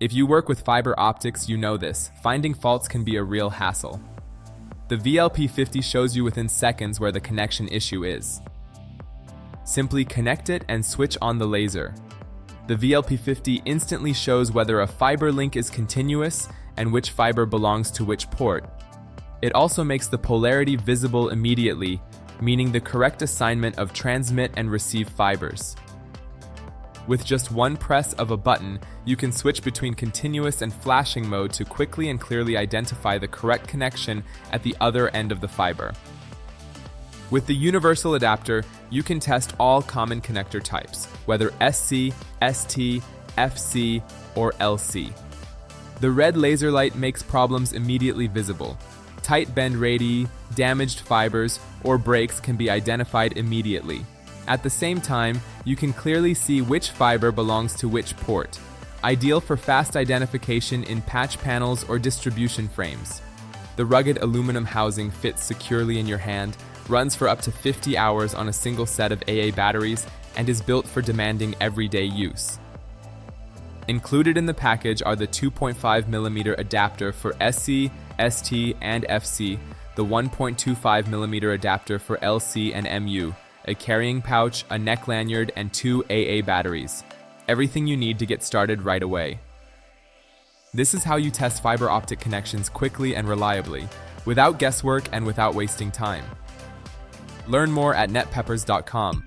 If you work with fiber optics, you know this. Finding faults can be a real hassle. The VLP50 shows you within seconds where the connection issue is. Simply connect it and switch on the laser. The VLP50 instantly shows whether a fiber link is continuous and which fiber belongs to which port. It also makes the polarity visible immediately, meaning the correct assignment of transmit and receive fibers. With just one press of a button, you can switch between continuous and flashing mode to quickly and clearly identify the correct connection at the other end of the fiber. With the universal adapter, you can test all common connector types, whether SC, ST, FC, or LC. The red laser light makes problems immediately visible. Tight bend radii, damaged fibers, or breaks can be identified immediately. At the same time, you can clearly see which fiber belongs to which port, ideal for fast identification in patch panels or distribution frames. The rugged aluminum housing fits securely in your hand, runs for up to 50 hours on a single set of AA batteries, and is built for demanding everyday use. Included in the package are the 2.5mm adapter for SC, ST, and FC, the 1.25mm adapter for LC and MU, a carrying pouch, a neck lanyard, and 2 AA batteries. Everything you need to get started right away. This is how you test fiber optic connections quickly and reliably, without guesswork and without wasting time. Learn more at netpeppers.com.